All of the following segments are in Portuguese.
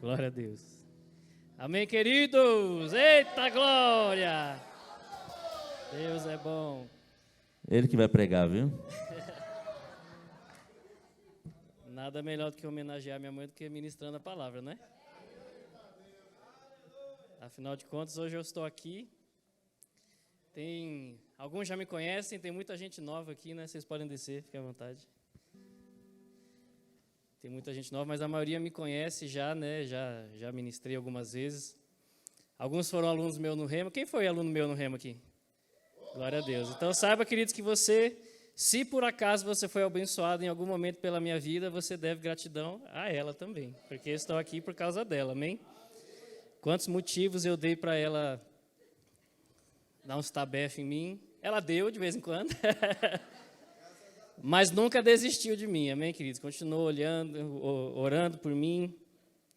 Glória a Deus. Amém, queridos? Eita glória! Deus é bom. Ele que vai pregar, viu? Nada melhor do que homenagear minha mãe do que ministrando a palavra, né? Afinal de contas, hoje eu estou aqui. Alguns já me conhecem, tem muita gente nova aqui, né? Vocês podem descer, fiquem à vontade. Tem muita gente nova, mas a maioria me conhece já, né? Já ministrei algumas vezes. Alguns foram alunos meus no Rema. Quem foi aluno meu no Rema aqui? Glória a Deus. Então saiba, queridos, que você, se por acaso você foi abençoado em algum momento pela minha vida, você deve gratidão a ela também, porque eu estou aqui por causa dela, amém? Quantos motivos eu dei para ela dar uns tabef em mim? Ela deu de vez em quando, mas nunca desistiu de mim, amém, queridos? Continuou orando por mim,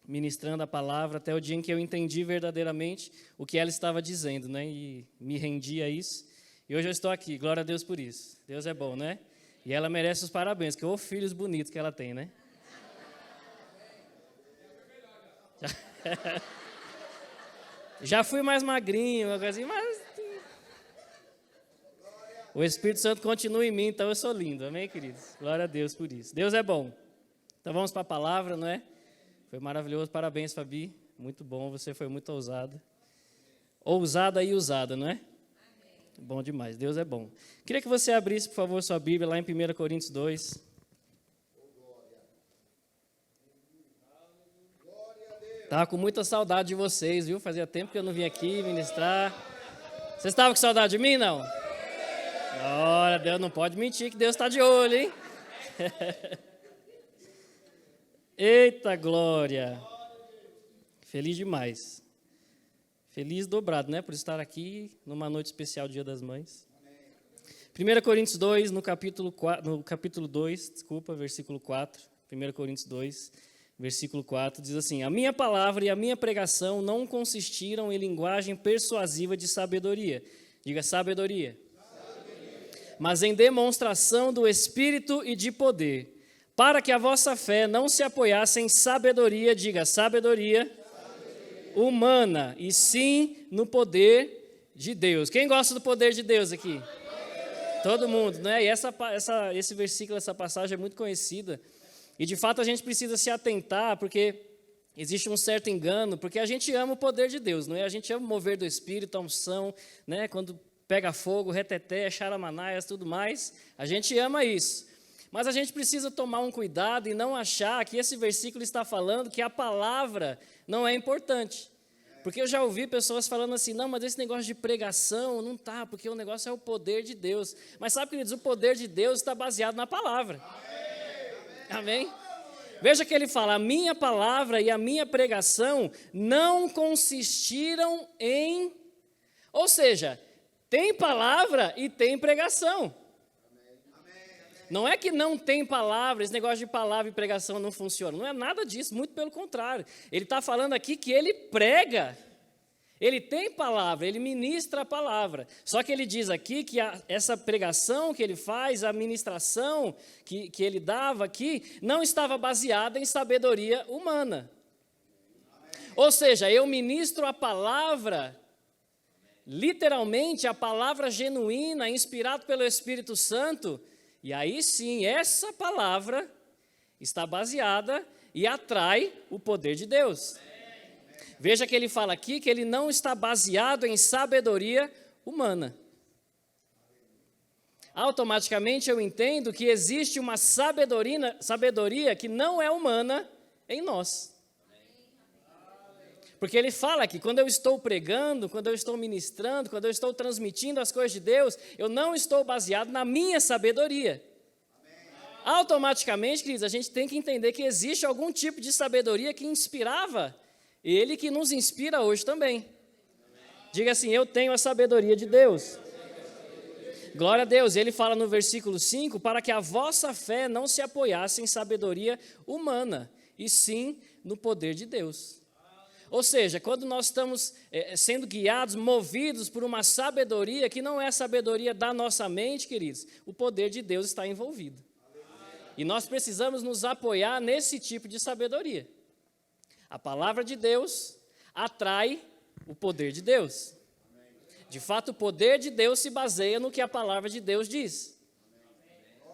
ministrando a palavra, até o dia em que eu entendi verdadeiramente o que ela estava dizendo, né? E me rendi a isso. E hoje eu estou aqui, glória a Deus por isso. Deus é bom, né? E ela merece os parabéns, que ô filhos bonitos que ela tem, né? Já fui mais magrinho, uma coisa assim, mas o Espírito Santo continua em mim, então eu sou lindo, amém, queridos? Glória a Deus por isso. Deus é bom. Então vamos para a palavra, não é? Foi maravilhoso, parabéns, Fabi. Muito bom, você foi muito ousada. Ousada e usada, não é? Bom demais, Deus é bom. Queria que você abrisse, por favor, sua Bíblia lá em 1 Coríntios 2. Estava com muita saudade de vocês, viu? Fazia tempo que eu não vim aqui ministrar. Vocês estavam com saudade de mim, não? Glória a Deus, não pode mentir que Deus está de olho, hein? Eita glória! Feliz demais. Feliz dobrado, né? Por estar aqui numa noite especial, Dia das Mães. 1 Coríntios 2, no capítulo 2, versículo 4. 1 Coríntios 2, versículo 4, diz assim: A minha palavra e a minha pregação não consistiram em linguagem persuasiva de sabedoria. Diga sabedoria. Mas em demonstração do Espírito e de poder, para que a vossa fé não se apoiasse em sabedoria, diga sabedoria, humana, e sim no poder de Deus. Quem gosta do poder de Deus aqui? Todo mundo, né? E esse versículo, essa passagem é muito conhecida. E de fato a gente precisa se atentar, porque existe um certo engano, porque a gente ama o poder de Deus, não é? A gente ama o mover do Espírito, a unção, né? Quando pega fogo, reteté, charamanaias, tudo mais, a gente ama isso. Mas a gente precisa tomar um cuidado e não achar que esse versículo está falando que a palavra não é importante. Porque eu já ouvi pessoas falando assim, não, mas esse negócio de pregação não tá, porque o negócio é o poder de Deus. Mas sabe, queridos, o poder de Deus está baseado na palavra. Amém? Veja que ele fala, a minha palavra e a minha pregação não consistiram em... Ou seja, tem palavra e tem pregação. Não é que não tem palavra, esse negócio de palavra e pregação não funciona. Não é nada disso, muito pelo contrário. Ele está falando aqui que ele prega. Ele tem palavra, ele ministra a palavra. Só que ele diz aqui que essa pregação que ele faz, a ministração que ele dava aqui, não estava baseada em sabedoria humana. Ou seja, eu ministro a palavra, literalmente a palavra genuína, inspirada pelo Espírito Santo. E aí sim, essa palavra está baseada e atrai o poder de Deus. Veja que ele fala aqui que ele não está baseado em sabedoria humana. Automaticamente eu entendo que existe uma sabedoria que não é humana em nós. Porque ele fala que quando eu estou pregando, quando eu estou ministrando, quando eu estou transmitindo as coisas de Deus, eu não estou baseado na minha sabedoria. Automaticamente, queridos, a gente tem que entender que existe algum tipo de sabedoria que inspirava ele, que nos inspira hoje também. Diga assim, eu tenho a sabedoria de Deus. Glória a Deus. Ele fala no versículo 5, para que a vossa fé não se apoiasse em sabedoria humana, e sim no poder de Deus. Ou seja, quando nós estamos sendo guiados, movidos por uma sabedoria que não é a sabedoria da nossa mente, queridos, o poder de Deus está envolvido. E nós precisamos nos apoiar nesse tipo de sabedoria. A palavra de Deus atrai o poder de Deus. De fato, o poder de Deus se baseia no que a palavra de Deus diz.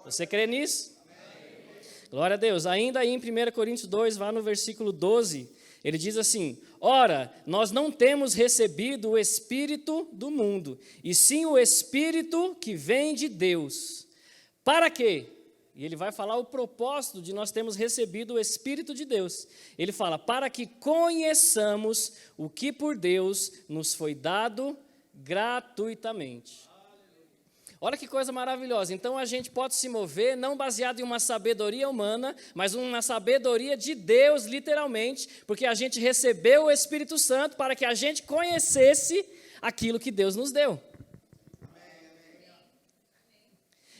Você crê nisso? Glória a Deus. Ainda aí em 1 Coríntios 2, vá no versículo 12, ele diz assim: ora, nós não temos recebido o Espírito do mundo, e sim o Espírito que vem de Deus. Para quê? E ele vai falar o propósito de nós termos recebido o Espírito de Deus. Ele fala, para que conheçamos o que por Deus nos foi dado gratuitamente. Olha que coisa maravilhosa. Então a gente pode se mover não baseado em uma sabedoria humana, mas uma sabedoria de Deus, literalmente, porque a gente recebeu o Espírito Santo para que a gente conhecesse aquilo que Deus nos deu.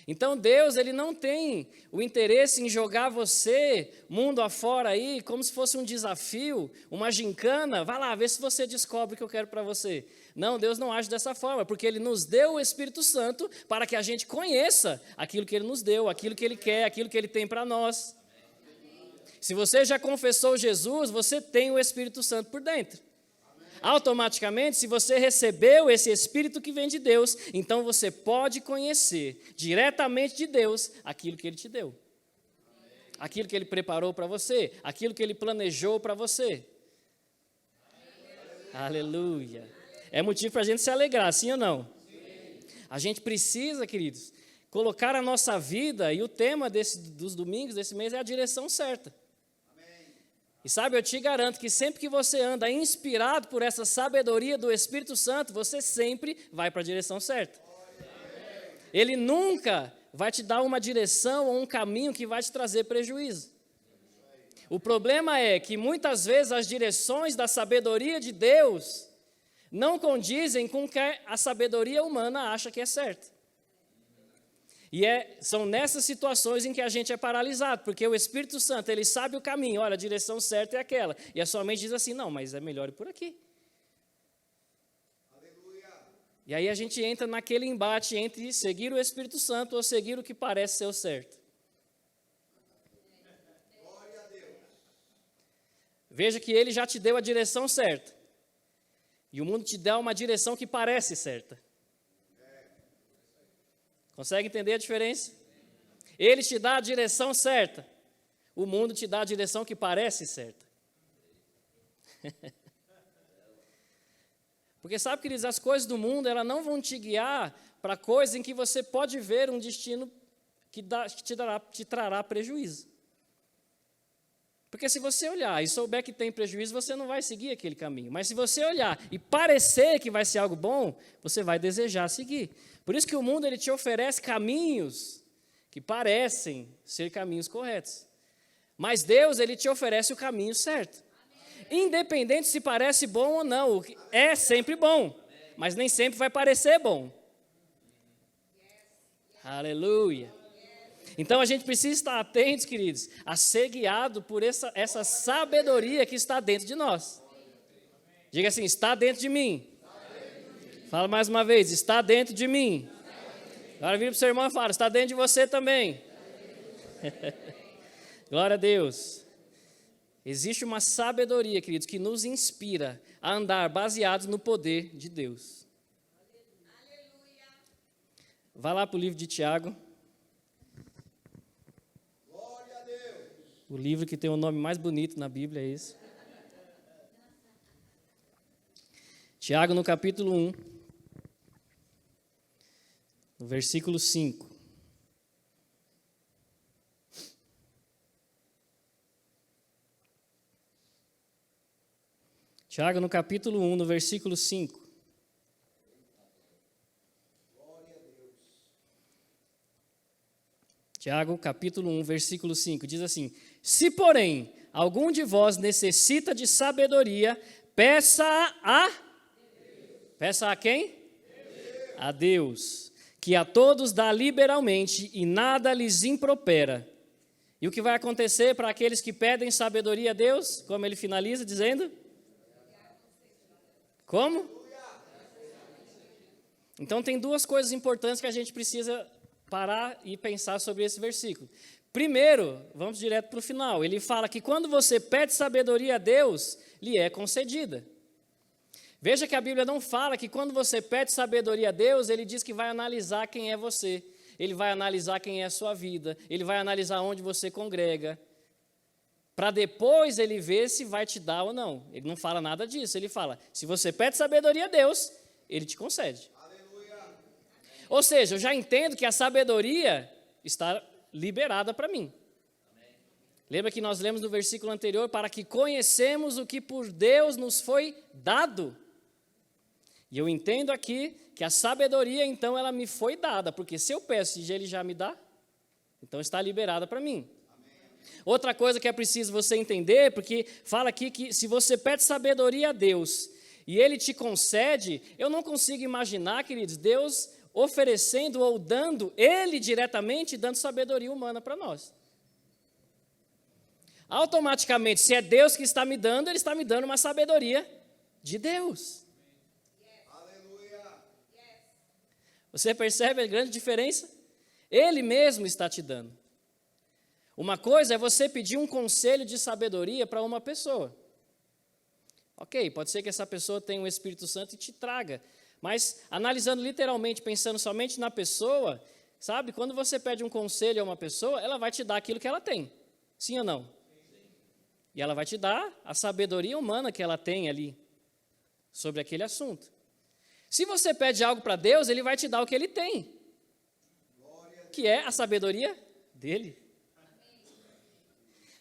Então Deus, ele não tem o interesse em jogar você mundo afora aí, como se fosse um desafio, uma gincana, vai lá, vê se você descobre o que eu quero para você. Não, Deus não age dessa forma, porque ele nos deu o Espírito Santo para que a gente conheça aquilo que ele nos deu, aquilo que ele quer, aquilo que ele tem para nós. Se você já confessou Jesus, você tem o Espírito Santo por dentro. Automaticamente, se você recebeu esse Espírito que vem de Deus, então você pode conhecer diretamente de Deus aquilo que Ele te deu. Aquilo que Ele preparou para você, aquilo que Ele planejou para você. Aleluia. É motivo para a gente se alegrar, sim ou não? Sim. A gente precisa, queridos, colocar a nossa vida, e o tema dos domingos desse mês é a direção certa. E sabe, eu te garanto que sempre que você anda inspirado por essa sabedoria do Espírito Santo, você sempre vai para a direção certa. Ele nunca vai te dar uma direção ou um caminho que vai te trazer prejuízo. O problema é que muitas vezes as direções da sabedoria de Deus não condizem com o que a sabedoria humana acha que é certo. E são nessas situações em que a gente é paralisado, porque o Espírito Santo, ele sabe o caminho, olha, a direção certa é aquela. E a sua mente diz assim, não, mas é melhor ir por aqui. Aleluia. E aí a gente entra naquele embate entre seguir o Espírito Santo ou seguir o que parece ser o certo. Glória a Deus. Veja que ele já te deu a direção certa. E o mundo te dá uma direção que parece certa. Consegue entender a diferença? Ele te dá a direção certa. O mundo te dá a direção que parece certa. Porque sabe, queridos, as coisas do mundo, elas não vão te guiar para coisas em que você pode ver um destino que te trará prejuízo. Porque se você olhar e souber que tem prejuízo, você não vai seguir aquele caminho. Mas se você olhar e parecer que vai ser algo bom, você vai desejar seguir. Por isso que o mundo ele te oferece caminhos que parecem ser caminhos corretos. Mas Deus ele te oferece o caminho certo. Independente se parece bom ou não, é sempre bom, mas nem sempre vai parecer bom. Aleluia. Então a gente precisa estar atentos, queridos, a ser guiado por essa sabedoria que está dentro de nós. Diga assim, está dentro de mim. Fala mais uma vez, está dentro de mim. Agora vira para o seu irmão e fala, está dentro de você também. Glória a Deus. Existe uma sabedoria, queridos, que nos inspira a andar baseados no poder de Deus. Vá lá para o livro de Tiago. Glória a Deus. O livro que tem o nome mais bonito na Bíblia é esse. Tiago, no capítulo 1. No versículo 5. Tiago, no capítulo 1, no versículo 5. Tiago, capítulo 1, versículo 5, diz assim: se, porém, algum de vós necessita de sabedoria, peça a quem? A Deus, que a todos dá liberalmente e nada lhes impropera. E o que vai acontecer para aqueles que pedem sabedoria a Deus? Como ele finaliza dizendo? Como? Então tem duas coisas importantes que a gente precisa parar e pensar sobre esse versículo. Primeiro, vamos direto para o final, ele fala que quando você pede sabedoria a Deus, lhe é concedida. Veja que a Bíblia não fala que quando você pede sabedoria a Deus, ele diz que vai analisar quem é você, ele vai analisar quem é a sua vida, ele vai analisar onde você congrega, para depois ele ver se vai te dar ou não. Ele não fala nada disso, ele fala, se você pede sabedoria a Deus, ele te concede. Aleluia. Ou seja, eu já entendo que a sabedoria está liberada para mim. Amém. Lembra que nós lemos no versículo anterior, para que conhecemos o que por Deus nos foi dado. E eu entendo aqui que a sabedoria, então, ela me foi dada, porque se eu peço e ele já me dá, então está liberada para mim. Outra coisa que é preciso você entender, porque fala aqui que se você pede sabedoria a Deus e Ele te concede, eu não consigo imaginar, queridos, Deus oferecendo ou dando, Ele diretamente dando sabedoria humana para nós. Automaticamente, se é Deus que está me dando, Ele está me dando uma sabedoria de Deus. Você percebe a grande diferença? Ele mesmo está te dando. Uma coisa é você pedir um conselho de sabedoria para uma pessoa. Ok, pode ser que essa pessoa tenha um Espírito Santo e te traga. Mas, analisando literalmente, pensando somente na pessoa, sabe? Quando você pede um conselho a uma pessoa, ela vai te dar aquilo que ela tem. Sim ou não? E ela vai te dar a sabedoria humana que ela tem ali, sobre aquele assunto. Se você pede algo para Deus, Ele vai te dar o que Ele tem, que é a sabedoria dEle.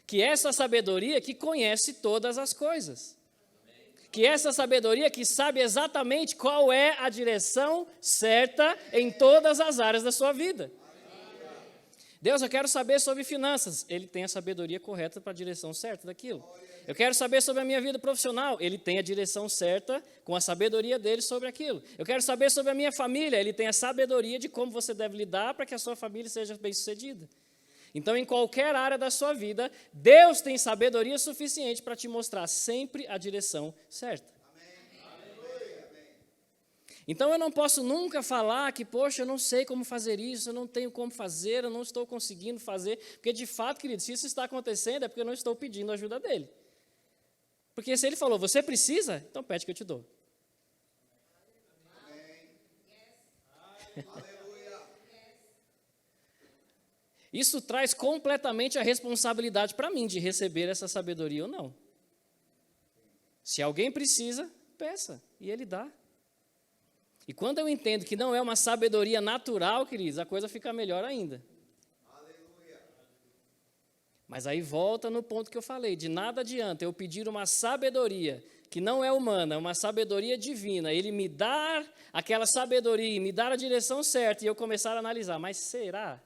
Que é essa sabedoria que conhece todas as coisas. Que é essa sabedoria que sabe exatamente qual é a direção certa em todas as áreas da sua vida. Deus, eu quero saber sobre finanças. Ele tem a sabedoria correta para a direção certa daquilo. Eu quero saber sobre a minha vida profissional. Ele tem a direção certa com a sabedoria dele sobre aquilo. Eu quero saber sobre a minha família. Ele tem a sabedoria de como você deve lidar para que a sua família seja bem-sucedida. Então, em qualquer área da sua vida, Deus tem sabedoria suficiente para te mostrar sempre a direção certa. Então, eu não posso nunca falar que, poxa, eu não sei como fazer isso, eu não tenho como fazer, eu não estou conseguindo fazer. Porque, de fato, querido, se isso está acontecendo, é porque eu não estou pedindo a ajuda dele. Porque se ele falou, você precisa, então pede que eu te dou. Isso traz completamente a responsabilidade para mim de receber essa sabedoria ou não. Se alguém precisa, peça, e ele dá. E quando eu entendo que não é uma sabedoria natural, queridos, a coisa fica melhor ainda. Aleluia. Mas aí volta no ponto que eu falei, de nada adianta eu pedir uma sabedoria que não é humana, é uma sabedoria divina, ele me dar aquela sabedoria, me dar a direção certa e eu começar a analisar, mas será?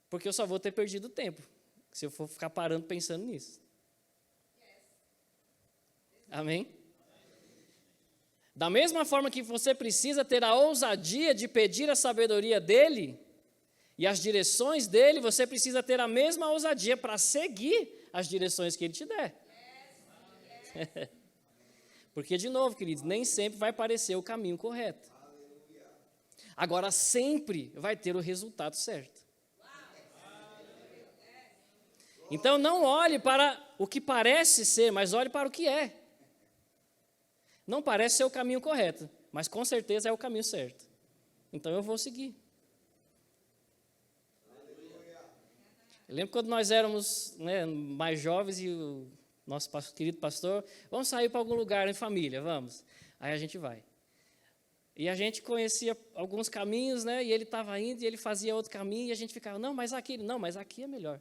Porque eu só vou ter perdido tempo, se eu for ficar parando pensando nisso. Amém? Da mesma forma que você precisa ter a ousadia de pedir a sabedoria dele e as direções dele, você precisa ter a mesma ousadia para seguir as direções que ele te der. Porque, de novo, queridos, nem sempre vai parecer o caminho correto. Agora, sempre vai ter o resultado certo. Então, não olhe para o que parece ser, mas olhe para o que é. Não parece ser o caminho correto, mas com certeza é o caminho certo. Então eu vou seguir. Eu lembro quando nós éramos mais jovens e o nosso querido pastor, vamos sair para algum lugar em família, vamos. Aí a gente vai. E a gente conhecia alguns caminhos, né? E ele estava indo e ele fazia outro caminho e a gente ficava, não, mas aqui é melhor.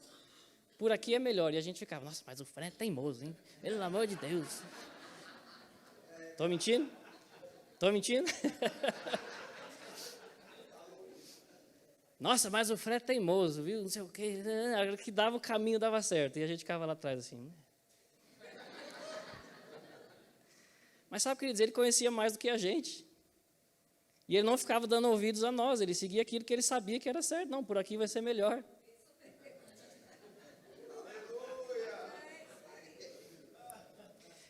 Por aqui é melhor. E a gente ficava, nossa, mas o Fred é teimoso, hein? Pelo amor de Deus. Estou mentindo? Estou mentindo? Nossa, mas o Fred é teimoso, viu? Não sei o quê. Que dava o caminho, dava certo. E a gente ficava lá atrás assim. Mas sabe, queridos, ele conhecia mais do que a gente. E ele não ficava dando ouvidos a nós. Ele seguia aquilo que ele sabia que era certo. Não, por aqui vai ser melhor.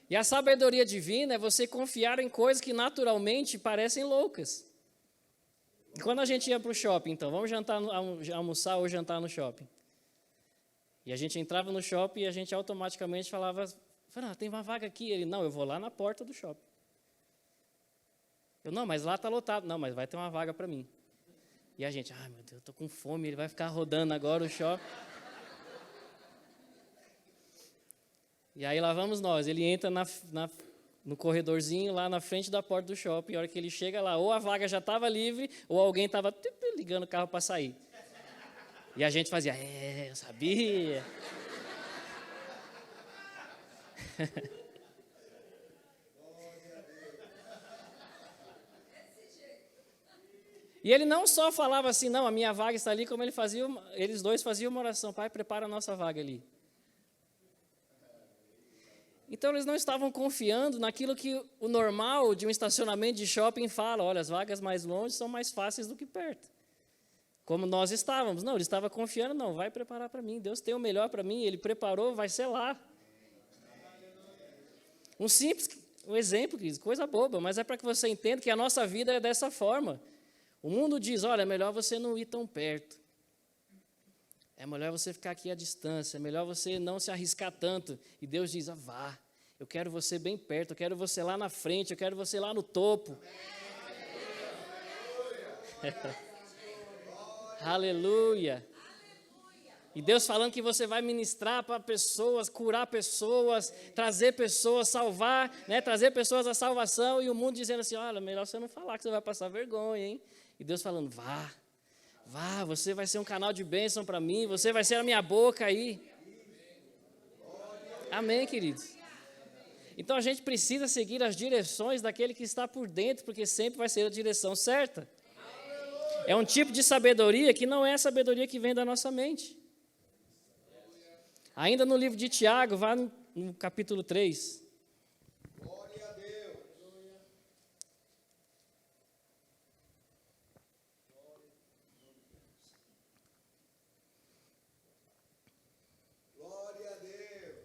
E a sabedoria divina é você confiar em coisas que naturalmente parecem loucas. E quando a gente ia para o shopping, então, vamos almoçar ou jantar no shopping. E a gente entrava no shopping e a gente automaticamente falava, tem uma vaga aqui. Ele, não, eu vou lá na porta do shopping. Eu, não, mas lá está lotado. Não, mas vai ter uma vaga para mim. E a gente, ai meu Deus, eu estou com fome, ele vai ficar rodando agora o shopping. E aí lá vamos nós, ele entra no corredorzinho lá na frente da porta do shopping, e a hora que ele chega lá, ou a vaga já estava livre, ou alguém estava ligando o carro para sair. E a gente fazia, eu sabia. E ele não só falava assim, não, a minha vaga está ali, como eles dois faziam uma oração, Pai, prepara a nossa vaga ali. Então eles não estavam confiando naquilo que o normal de um estacionamento de shopping fala, olha, as vagas mais longe são mais fáceis do que perto. Como nós estávamos. Não, ele estava confiando, não, vai preparar para mim, Deus tem o melhor para mim, ele preparou, vai ser lá. Um exemplo, coisa boba, mas é para que você entenda que a nossa vida é dessa forma. O mundo diz, olha, é melhor você não ir tão perto. É melhor você ficar aqui à distância, é melhor você não se arriscar tanto. E Deus diz, vá, eu quero você bem perto, eu quero você lá na frente, eu quero você lá no topo. Aleluia. E Deus falando que você vai ministrar para pessoas, curar pessoas, trazer pessoas, salvar, né, trazer pessoas à salvação. E o mundo dizendo assim, olha, melhor você não falar que você vai passar vergonha, hein? E Deus falando, vá, você vai ser um canal de bênção para mim, você vai ser a minha boca aí. Amém, queridos? Então a gente precisa seguir as direções daquele que está por dentro, porque sempre vai ser a direção certa. É um tipo de sabedoria que não é a sabedoria que vem da nossa mente. Ainda no livro de Tiago, vá no capítulo 3. Glória a Deus. Glória a Deus.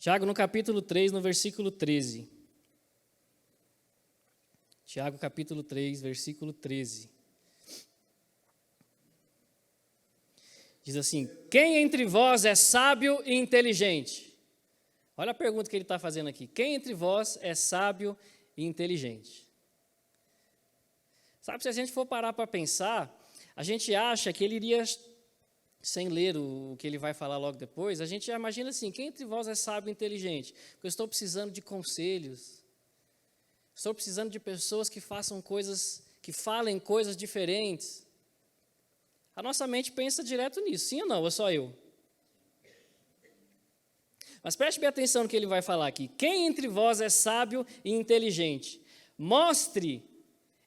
Tiago, no capítulo 3, no versículo 13. Tiago, capítulo 3, versículo 13. Diz assim, quem entre vós é sábio e inteligente? Olha a pergunta que ele está fazendo aqui. Quem entre vós é sábio e inteligente? Sabe, se a gente for parar para pensar, a gente acha que ele iria, sem ler o que ele vai falar logo depois, a gente já imagina assim, quem entre vós é sábio e inteligente? Porque eu estou precisando de conselhos, estou precisando de pessoas que façam coisas, que falem coisas diferentes. A nossa mente pensa direto nisso, sim ou não, ou só eu? Mas preste bem atenção no que ele vai falar aqui. Quem entre vós é sábio e inteligente? Mostre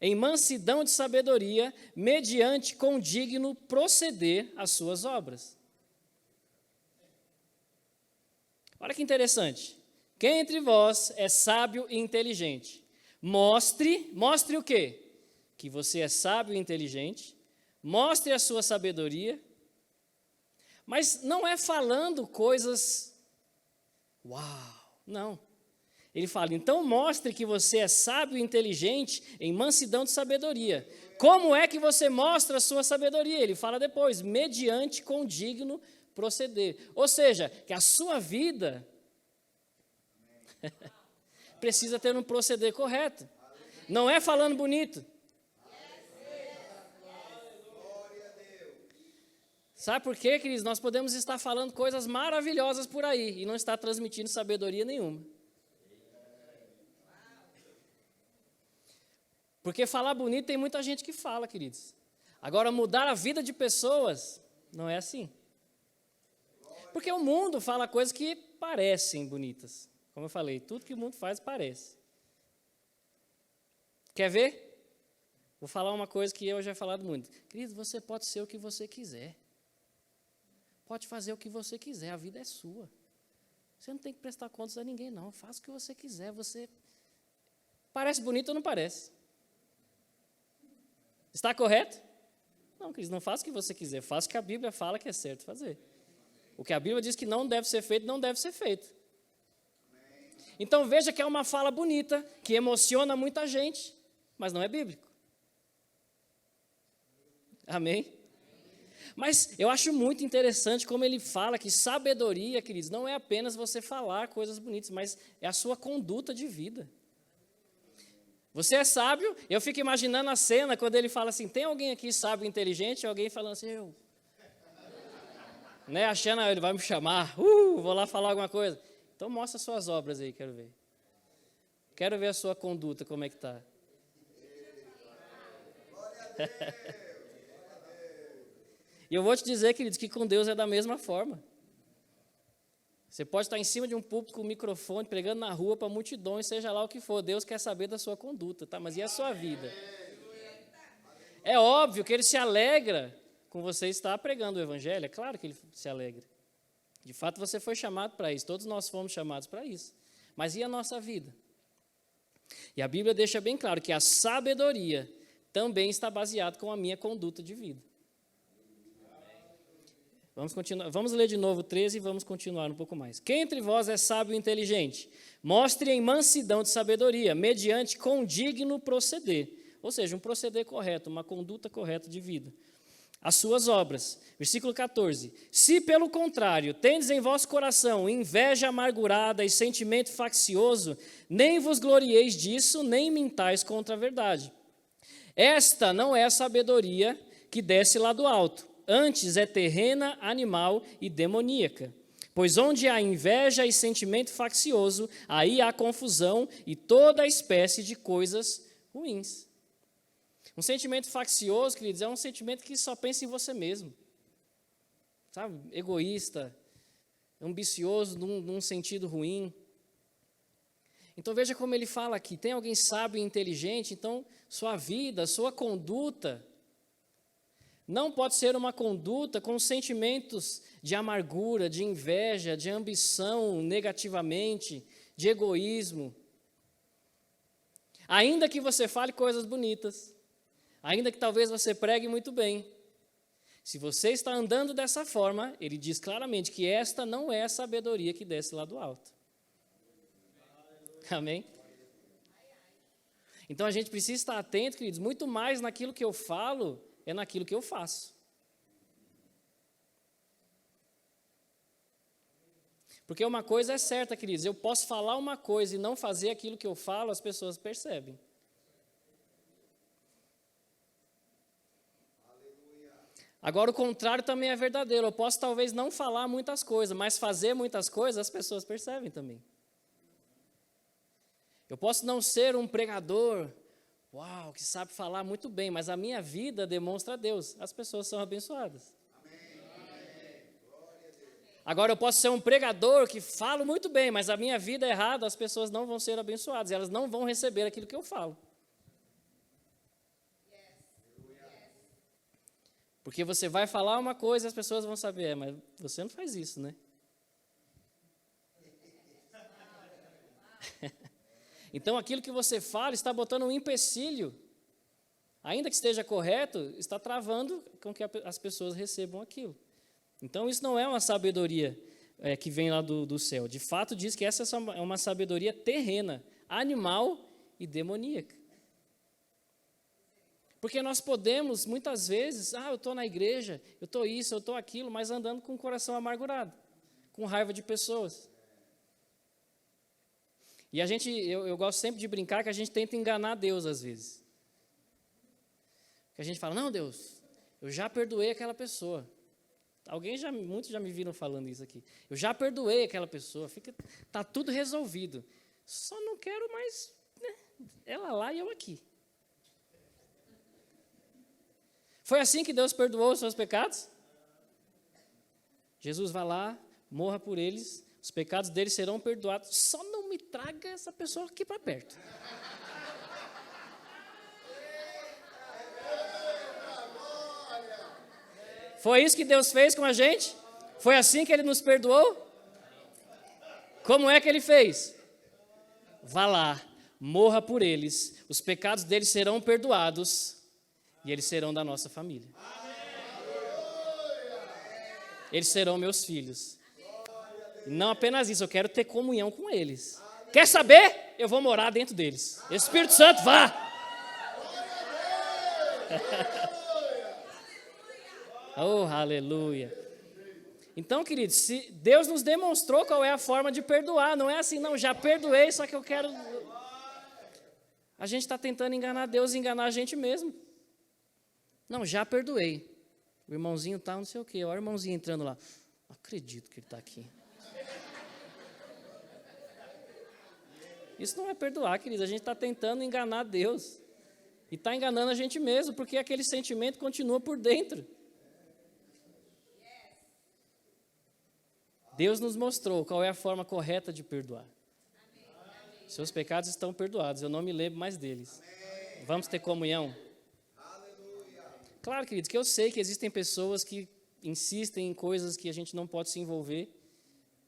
em mansidão de sabedoria, mediante condigno proceder as suas obras. Olha que interessante. Quem entre vós é sábio e inteligente? Mostre o quê? Que você é sábio e inteligente. Mostre a sua sabedoria, mas não é falando coisas, uau, não. Ele fala, então mostre que você é sábio e inteligente em mansidão de sabedoria. Como é que você mostra a sua sabedoria? Ele fala depois, mediante condigno proceder. Ou seja, que a sua vida precisa ter um proceder correto. Não é falando bonito. Sabe por quê, queridos? Nós podemos estar falando coisas maravilhosas por aí e não estar transmitindo sabedoria nenhuma. Porque falar bonito tem muita gente que fala, queridos. Agora, mudar a vida de pessoas, não é assim. Porque o mundo fala coisas que parecem bonitas. Como eu falei, tudo que o mundo faz parece. Quer ver? Vou falar uma coisa que eu já he falado muito. Querido, você pode ser o que você quiser. Pode fazer o que você quiser, a vida é sua. Você não tem que prestar contas a ninguém, não. Faça o que você quiser. Você parece bonito ou não parece? Está correto? Não, queridos, não faça o que você quiser. Faça o que a Bíblia fala que é certo fazer. O que a Bíblia diz que não deve ser feito, não deve ser feito. Então veja que é uma fala bonita, que emociona muita gente, mas não é bíblico. Amém? Mas eu acho muito interessante como ele fala que sabedoria, queridos, não é apenas você falar coisas bonitas, mas é a sua conduta de vida. Você é sábio, eu fico imaginando a cena quando ele fala assim, tem alguém aqui sábio e inteligente? Alguém falando assim, eu. Né, achando, ele vai me chamar, vou lá falar alguma coisa. Então mostra suas obras aí, quero ver. Quero ver a sua conduta, como é que está. E eu vou te dizer, queridos, que com Deus é da mesma forma. Você pode estar em cima de um púlpito com um microfone, pregando na rua para multidões, seja lá o que for. Deus quer saber da sua conduta, tá? Mas e a sua vida? É óbvio que Ele se alegra com você estar pregando o Evangelho. É claro que Ele se alegra. De fato, você foi chamado para isso. Todos nós fomos chamados para isso. Mas e a nossa vida? E a Bíblia deixa bem claro que a sabedoria também está baseada com a minha conduta de vida. Vamos continuar. Vamos ler de novo o 13 e vamos continuar um pouco mais. Quem entre vós é sábio e inteligente? Mostre em mansidão de sabedoria, mediante condigno proceder. Ou seja, um proceder correto, uma conduta correta de vida. As suas obras. Versículo 14. Se, pelo contrário, tendes em vosso coração inveja amargurada e sentimento faccioso, nem vos glorieis disso, nem mintais contra a verdade. Esta não é a sabedoria que desce lá do alto. Antes é terrena, animal e demoníaca. Pois onde há inveja e sentimento faccioso, aí há confusão e toda espécie de coisas ruins. Um sentimento faccioso, queridos, é um sentimento que só pensa em você mesmo. Sabe? Egoísta, ambicioso num sentido ruim. Então veja como ele fala aqui, tem alguém sábio e inteligente, então sua vida, sua conduta não pode ser uma conduta com sentimentos de amargura, de inveja, de ambição negativamente, de egoísmo. Ainda que você fale coisas bonitas, ainda que talvez você pregue muito bem, se você está andando dessa forma, ele diz claramente que esta não é a sabedoria que desce lá do alto. Amém? Então a gente precisa estar atento, queridos, muito mais naquilo que eu falo, é naquilo que eu faço. Porque uma coisa é certa, queridos, eu posso falar uma coisa e não fazer aquilo que eu falo, as pessoas percebem. Agora, o contrário também é verdadeiro. Eu posso talvez não falar muitas coisas, mas fazer muitas coisas, as pessoas percebem também. Eu posso não ser um pregador, que sabe falar muito bem, mas a minha vida demonstra a Deus. As pessoas são abençoadas. Agora, eu posso ser um pregador que falo muito bem, mas a minha vida é errada, as pessoas não vão ser abençoadas, elas não vão receber aquilo que eu falo. Porque você vai falar uma coisa e as pessoas vão saber, mas você não faz isso, né? Então, aquilo que você fala está botando um empecilho, ainda que esteja correto, está travando com que as pessoas recebam aquilo. Então, isso não é uma sabedoria que vem lá do céu. De fato, diz que essa é uma sabedoria terrena, animal e demoníaca. Porque nós podemos, muitas vezes, eu estou na igreja, eu estou isso, eu estou aquilo, mas andando com o coração amargurado, com raiva de pessoas. E eu gosto sempre de brincar que a gente tenta enganar Deus às vezes. Que a gente fala, não, Deus, eu já perdoei aquela pessoa. Muitos já me viram falando isso aqui. Eu já perdoei aquela pessoa, está tudo resolvido. Só não quero mais, né, ela lá e eu aqui. Foi assim que Deus perdoou os seus pecados? Jesus vai lá, morra por eles, os pecados deles serão perdoados. Só não me traga essa pessoa aqui para perto. Foi isso que Deus fez com a gente? Foi assim que Ele nos perdoou? Como é que Ele fez? Vá lá, morra por eles, os pecados deles serão perdoados e eles serão da nossa família. Eles serão meus filhos. E não apenas isso, eu quero ter comunhão com eles. Quer saber? Eu vou morar dentro deles. Espírito Santo, vá! Oh, aleluia. Então, queridos, se Deus nos demonstrou qual é a forma de perdoar, não é assim, não, já perdoei, só que eu quero... A gente está tentando enganar Deus e enganar a gente mesmo. Não, já perdoei. O irmãozinho está não sei o quê, olha o irmãozinho entrando lá. Não acredito que ele está aqui. Isso não é perdoar, queridos, a gente está tentando enganar Deus. E está enganando a gente mesmo, porque aquele sentimento continua por dentro. Deus nos mostrou qual é a forma correta de perdoar. Seus pecados estão perdoados, eu não me lembro mais deles. Vamos ter comunhão? Claro, queridos, que eu sei que existem pessoas que insistem em coisas que a gente não pode se envolver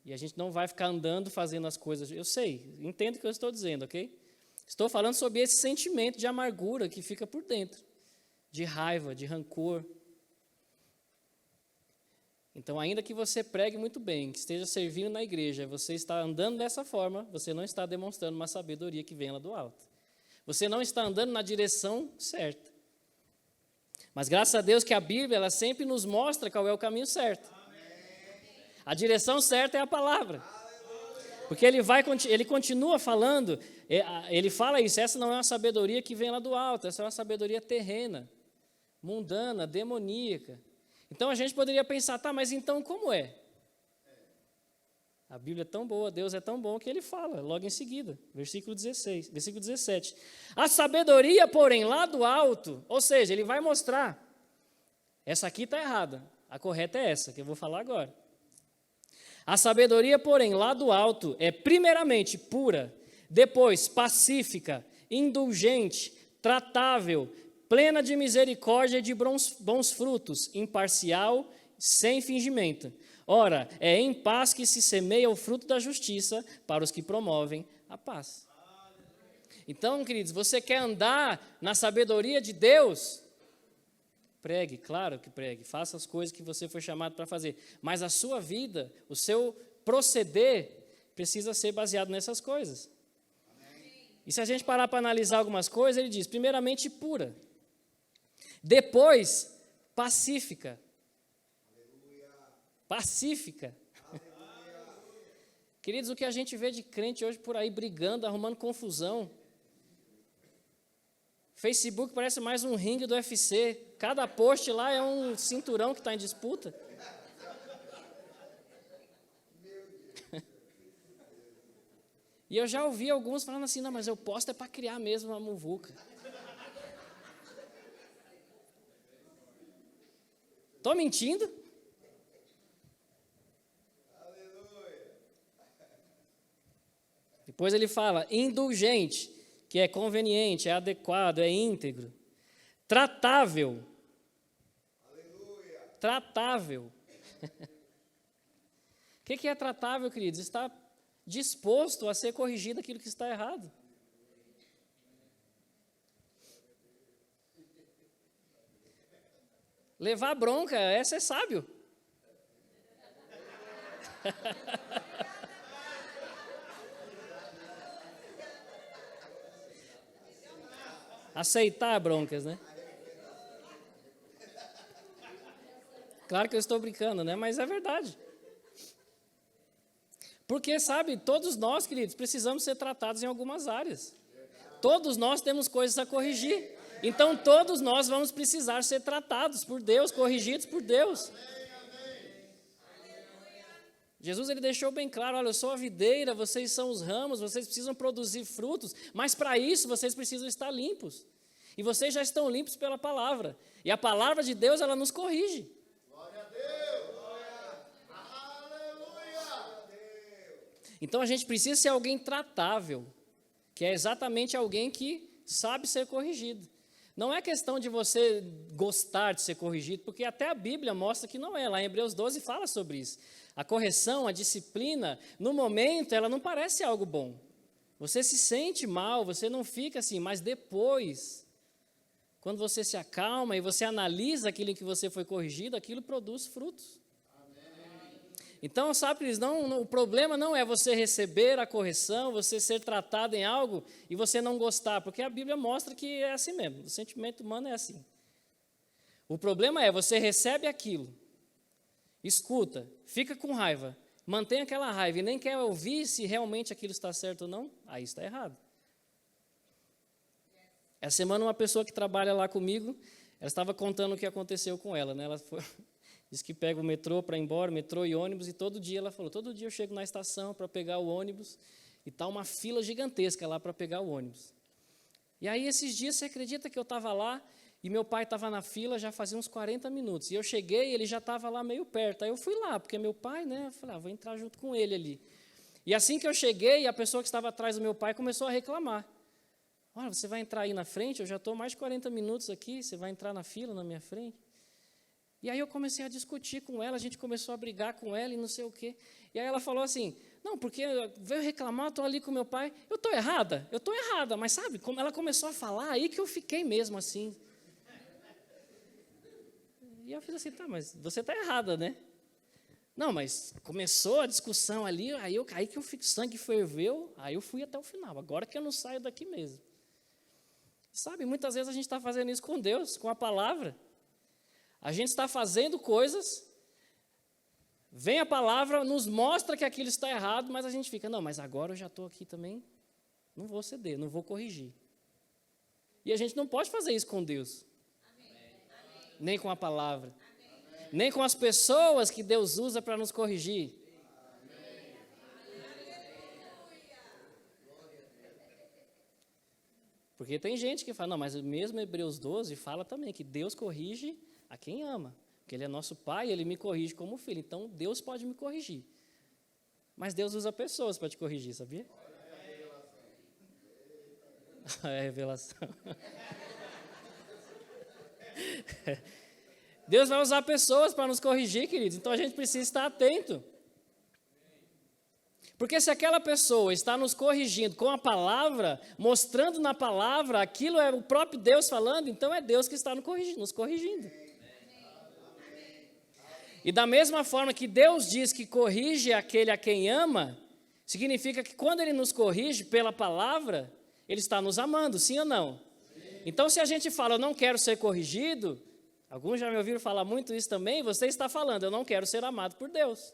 e a gente não vai ficar andando fazendo as coisas. Eu sei, entendo o que eu estou dizendo, ok? Estou falando sobre esse sentimento de amargura que fica por dentro, de raiva, de rancor. Então, ainda que você pregue muito bem, que esteja servindo na igreja, você está andando dessa forma, você não está demonstrando uma sabedoria que vem lá do alto. Você não está andando na direção certa. Mas graças a Deus que a Bíblia, ela sempre nos mostra qual é o caminho certo. A direção certa é a palavra. Porque ele continua falando, ele fala isso, essa não é uma sabedoria que vem lá do alto, essa é uma sabedoria terrena, mundana, demoníaca. Então a gente poderia pensar, tá, mas então como é? A Bíblia é tão boa, Deus é tão bom que ele fala, logo em seguida, versículo 17. A sabedoria, porém, lá do alto, ou seja, ele vai mostrar, essa aqui está errada, a correta é essa, que eu vou falar agora. A sabedoria, porém, lá do alto, é primeiramente pura, depois pacífica, indulgente, tratável, plena de misericórdia e de bons frutos, imparcial, sem fingimento. Ora, é em paz que se semeia o fruto da justiça para os que promovem a paz. Então, queridos, você quer andar na sabedoria de Deus? Pregue, claro que pregue, faça as coisas que você foi chamado para fazer. Mas a sua vida, o seu proceder, precisa ser baseado nessas coisas. E se a gente parar para analisar algumas coisas, ele diz, primeiramente pura. Depois, pacífica. Pacífica. Queridos, o que a gente vê de crente hoje por aí brigando, arrumando confusão. Facebook parece mais um ringue do UFC. Cada post lá é um cinturão que está em disputa. E eu já ouvi alguns falando assim, não, mas eu posto é para criar mesmo uma muvuca. Estou mentindo? Depois ele fala, indulgente, que é conveniente, é adequado, é íntegro. Tratável. Tratável. O que é tratável, queridos? Está disposto a ser corrigido aquilo que está errado. Levar bronca, essa é sábio. Aceitar broncas, né? Claro que eu estou brincando, né? Mas é verdade. Porque, sabe, todos nós, queridos, precisamos ser tratados em algumas áreas. Todos nós temos coisas a corrigir. Então, todos nós vamos precisar ser tratados por Deus, corrigidos por Deus. Jesus, ele deixou bem claro, olha, eu sou a videira, vocês são os ramos, vocês precisam produzir frutos, mas para isso vocês precisam estar limpos. E vocês já estão limpos pela palavra. E a palavra de Deus, ela nos corrige. Glória a Deus. Aleluia. Então, a gente precisa ser alguém tratável, que é exatamente alguém que sabe ser corrigido. Não é questão de você gostar de ser corrigido, porque até a Bíblia mostra que não é. Lá em Hebreus 12 fala sobre isso. A correção, a disciplina, no momento, ela não parece algo bom. Você se sente mal, você não fica assim, mas depois, quando você se acalma e você analisa aquilo em que você foi corrigido, aquilo produz frutos. Amém. Então, sabe, Cris, o problema não é você receber a correção, você ser tratado em algo e você não gostar, porque a Bíblia mostra que é assim mesmo, o sentimento humano é assim. O problema é, você recebe aquilo, escuta, fica com raiva, mantém aquela raiva e nem quer ouvir se realmente aquilo está certo ou não, aí está errado. Essa semana uma pessoa que trabalha lá comigo, ela estava contando o que aconteceu com ela, né? Ela disse que pega o metrô para ir embora, metrô e ônibus, e todo dia ela falou, todo dia eu chego na estação para pegar o ônibus, e está uma fila gigantesca lá para pegar o ônibus. E aí esses dias, você acredita que eu estava lá, e meu pai estava na fila já fazia uns 40 minutos, e eu cheguei e ele já estava lá meio perto, aí eu fui lá, porque meu pai, né, eu falei, vou entrar junto com ele ali. E assim que eu cheguei, a pessoa que estava atrás do meu pai começou a reclamar. Olha, você vai entrar aí na frente, eu já estou mais de 40 minutos aqui, você vai entrar na fila na minha frente? E aí eu comecei a discutir com ela, a gente começou a brigar com ela e não sei o quê. E aí ela falou assim, não, porque veio reclamar, estou ali com meu pai, eu estou errada, mas sabe, como ela começou a falar, aí que eu fiquei mesmo assim. E eu fiz assim, tá, mas você está errada, né? Não, mas começou a discussão ali, aí que o sangue ferveu, aí eu fui até o final, agora que eu não saio daqui mesmo. Sabe, muitas vezes a gente está fazendo isso com Deus, com a palavra. A gente está fazendo coisas, vem a palavra, nos mostra que aquilo está errado, mas a gente fica, não, mas agora eu já estou aqui também, não vou ceder, não vou corrigir. E a gente não pode fazer isso com Deus. Nem com a palavra. Nem com as pessoas que Deus usa para nos corrigir. Porque tem gente que fala, não, mas mesmo Hebreus 12 fala também que Deus corrige a quem ama. Porque Ele é nosso Pai, Ele me corrige como filho. Então, Deus pode me corrigir. Mas Deus usa pessoas para te corrigir, sabia? É a revelação. Deus vai usar pessoas para nos corrigir, queridos. Então, a gente precisa estar atento. Porque se aquela pessoa está nos corrigindo com a palavra, mostrando na palavra, aquilo é o próprio Deus falando, então é Deus que está nos corrigindo. E da mesma forma que Deus diz que corrige aquele a quem ama, significa que quando Ele nos corrige pela palavra, Ele está nos amando, sim ou não? Então se a gente fala, eu não quero ser corrigido, alguns já me ouviram falar muito isso também, você está falando, eu não quero ser amado por Deus.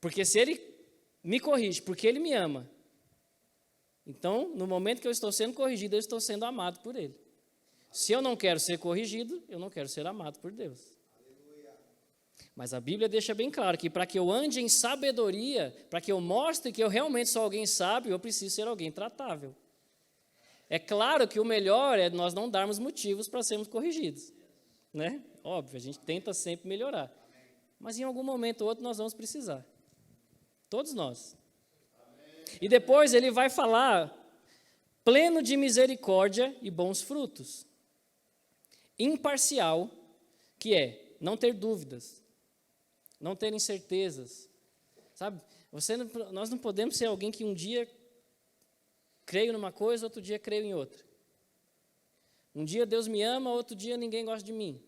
Porque se Ele me corrige, porque Ele me ama, então, no momento que eu estou sendo corrigido, eu estou sendo amado por Ele. Se eu não quero ser corrigido, eu não quero ser amado por Deus. Mas a Bíblia deixa bem claro que para que eu ande em sabedoria, para que eu mostre que eu realmente sou alguém sábio, eu preciso ser alguém tratável. É claro que o melhor é nós não darmos motivos para sermos corrigidos. Né? Óbvio, a gente tenta sempre melhorar. Mas em algum momento ou outro nós vamos precisar. Todos nós. E depois ele vai falar pleno de misericórdia e bons frutos. Imparcial, que é não ter dúvidas, não ter incertezas. Sabe, nós não podemos ser alguém que um dia creio numa coisa, outro dia creio em outra. Um dia Deus me ama, outro dia ninguém gosta de mim.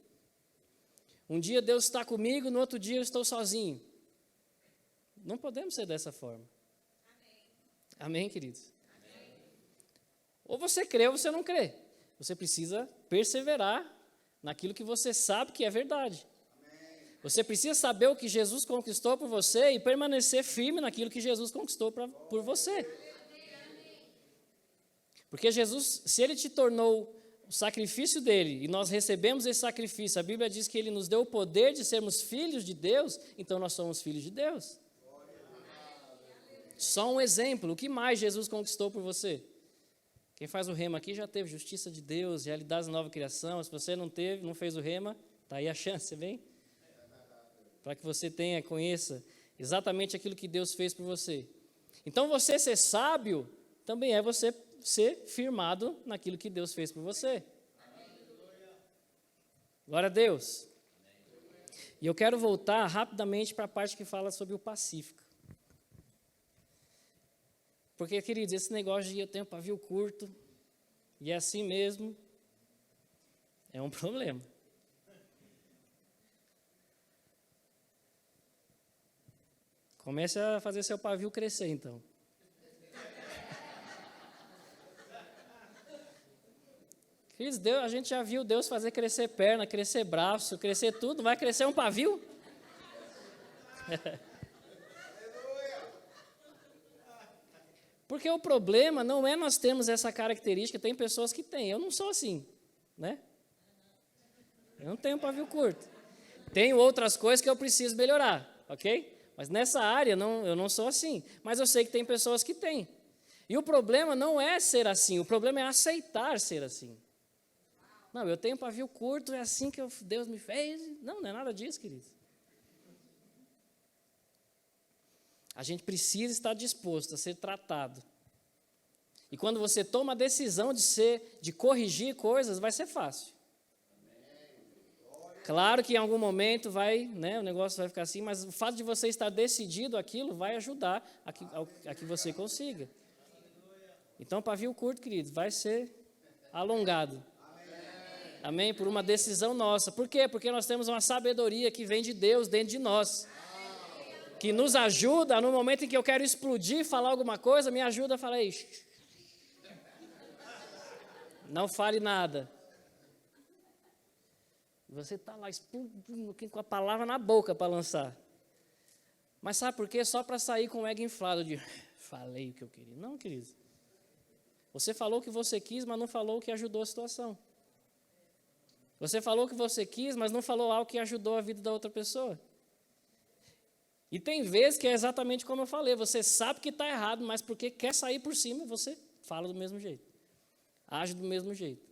Um dia Deus está comigo, no outro dia eu estou sozinho. Não podemos ser dessa forma. Amém, queridos? Amém. Ou você crê ou você não crê. Você precisa perseverar naquilo que você sabe que é verdade. Amém. Você precisa saber o que Jesus conquistou por você e permanecer firme naquilo que Jesus conquistou por você. Porque Jesus, se Ele te tornou o sacrifício dele, e nós recebemos esse sacrifício, a Bíblia diz que Ele nos deu o poder de sermos filhos de Deus, então nós somos filhos de Deus. Só um exemplo, o que mais Jesus conquistou por você? Quem faz o rema aqui já teve justiça de Deus, realidades da nova criação. Se você não teve, não fez o rema, está aí a chance, vem? Para que você conheça exatamente aquilo que Deus fez por você. Então você ser sábio também é você ser firmado naquilo que Deus fez por você. Glória a Deus. E eu quero voltar rapidamente para a parte que fala sobre o pacífico. Porque, queridos, esse negócio de eu tenho pavio curto, e é assim mesmo, é um problema. Comece a fazer seu pavio crescer, então. Queridos, a gente já viu Deus fazer crescer perna, crescer braço, crescer tudo. Vai crescer um pavio? Porque o problema não é nós termos essa característica, tem pessoas que têm. Eu não sou assim, né? Eu não tenho pavio curto. Tenho outras coisas que eu preciso melhorar, ok? Mas nessa área eu não sou assim. Mas eu sei que tem pessoas que têm. E o problema não é ser assim, o problema é aceitar ser assim. Não, eu tenho pavio curto, é assim que Deus me fez. Não é nada disso, queridos. A gente precisa estar disposto a ser tratado. E quando você toma a decisão de corrigir coisas, vai ser fácil. Claro que em algum momento o negócio vai ficar assim, mas o fato de você estar decidido aquilo vai ajudar a que você consiga. Então, pavio curto, queridos, vai ser alongado. Amém? Por uma decisão nossa. Por quê? Porque nós temos uma sabedoria que vem de Deus dentro de nós. Que nos ajuda, no momento em que eu quero explodir, falar alguma coisa, me ajuda a falar, não fale nada. Você está lá explodindo com a palavra na boca para lançar. Mas sabe por quê? Só para sair com o ego inflado de falei o que eu queria. Não, querido. Você falou o que você quis, mas não falou o que ajudou a situação. Você falou o que você quis, mas não falou algo que ajudou a vida da outra pessoa. E tem vezes que é exatamente como eu falei, você sabe que está errado, mas porque quer sair por cima, você fala do mesmo jeito. Age do mesmo jeito.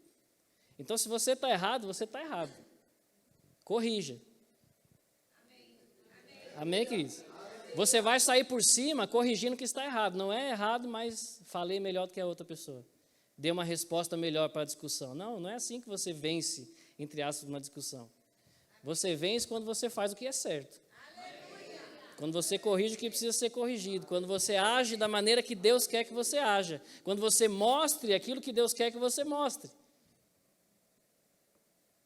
Então, se você está errado, você está errado. Corrija. Amém, queridos? Você vai sair por cima corrigindo o que está errado. Não é errado, mas falei melhor do que a outra pessoa. Dei uma resposta melhor para a discussão. Não é assim que você vence, entre aspas, uma discussão. Você vence quando você faz o que é certo. Quando você corrige o que precisa ser corrigido. Quando você age da maneira que Deus quer que você haja. Quando você mostre aquilo que Deus quer que você mostre.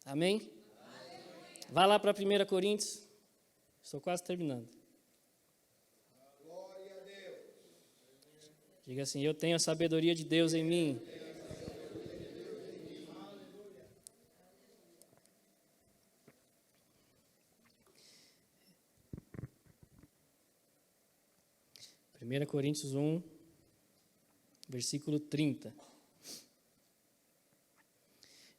Amém? Vá lá para 1 Coríntios. Estou quase terminando. Glória a Deus. Diga assim, eu tenho a sabedoria de Deus em mim. Primeira Coríntios 1, versículo 30.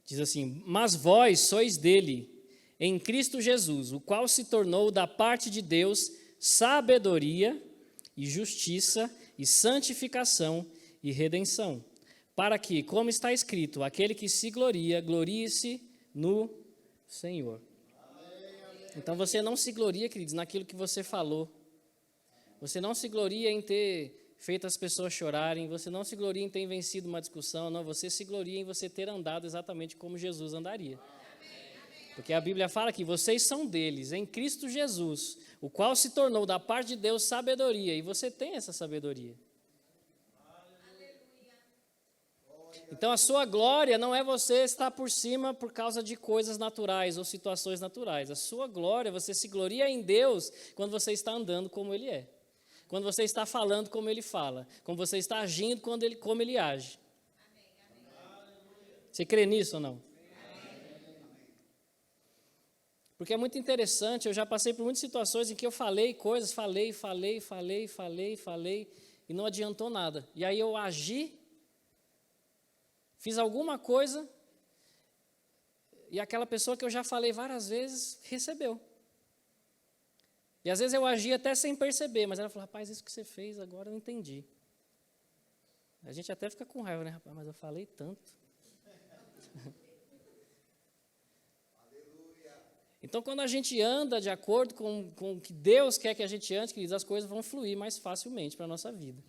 Diz assim, mas vós sois dele, em Cristo Jesus, o qual se tornou da parte de Deus sabedoria e justiça e santificação e redenção, para que, como está escrito, aquele que se gloria, glorie-se no Senhor. Então você não se gloria, queridos, naquilo que você falou. Você não se gloria em ter feito as pessoas chorarem, você não se gloria em ter vencido uma discussão, não, você se gloria em você ter andado exatamente como Jesus andaria. Porque a Bíblia fala que vocês são deles, em Cristo Jesus, o qual se tornou da parte de Deus sabedoria, e você tem essa sabedoria. Então a sua glória não é você estar por cima por causa de coisas naturais ou situações naturais. A sua glória, você se gloria em Deus quando você está andando como Ele é. Quando você está falando como Ele fala. Como você está agindo como Ele age. Você crê nisso ou não? Porque é muito interessante, eu já passei por muitas situações em que eu falei coisas, falei, e não adiantou nada. E aí eu agi, fiz alguma coisa, e aquela pessoa que eu já falei várias vezes, recebeu. E às vezes eu agi até sem perceber, mas ela falou, rapaz, isso que você fez agora eu não entendi. A gente até fica com raiva, né, rapaz, mas eu falei tanto. Então, quando a gente anda de acordo com o que Deus quer que a gente ande, queridos, as coisas vão fluir mais facilmente para a nossa vida.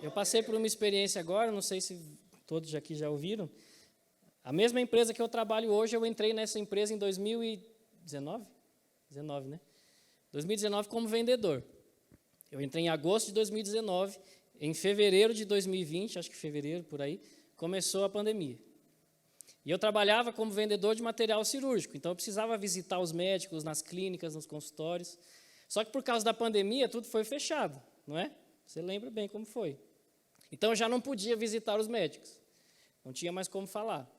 Eu passei por uma experiência agora, não sei se todos aqui já ouviram. A mesma empresa que eu trabalho hoje, eu entrei nessa empresa em 2019? 19, né? 2019 como vendedor. Eu entrei em agosto de 2019, em fevereiro de 2020, acho que fevereiro, por aí, começou a pandemia. E eu trabalhava como vendedor de material cirúrgico, então eu precisava visitar os médicos nas clínicas, nos consultórios, Só que por causa da pandemia, tudo foi fechado, não é? Você lembra bem como foi. Então, eu já não podia visitar os médicos. Não tinha mais como falar.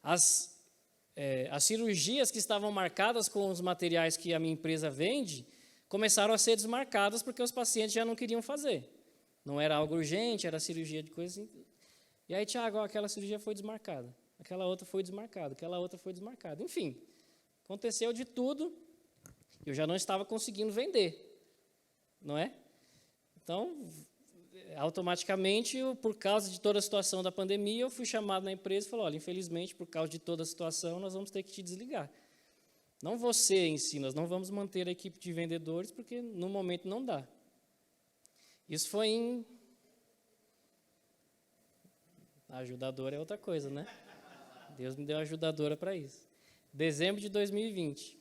As cirurgias que estavam marcadas com os materiais que a minha empresa vende, começaram a ser desmarcadas porque os pacientes já não queriam fazer. Não era algo urgente, era cirurgia de coisa assim. E aí, Tiago, aquela cirurgia foi desmarcada. Aquela outra foi desmarcada, aquela outra foi desmarcada. Enfim, aconteceu de tudo. Eu já não estava conseguindo vender, não é? Então, automaticamente, por causa de toda a situação da pandemia, eu fui chamado na empresa e falei, olha, infelizmente, por causa de toda a situação, nós vamos ter que te desligar. Não você em si, nós não vamos manter a equipe de vendedores, porque no momento não dá. Isso foi em... A ajudadora é outra coisa, né? Deus me deu uma ajudadora para isso. Dezembro de 2020.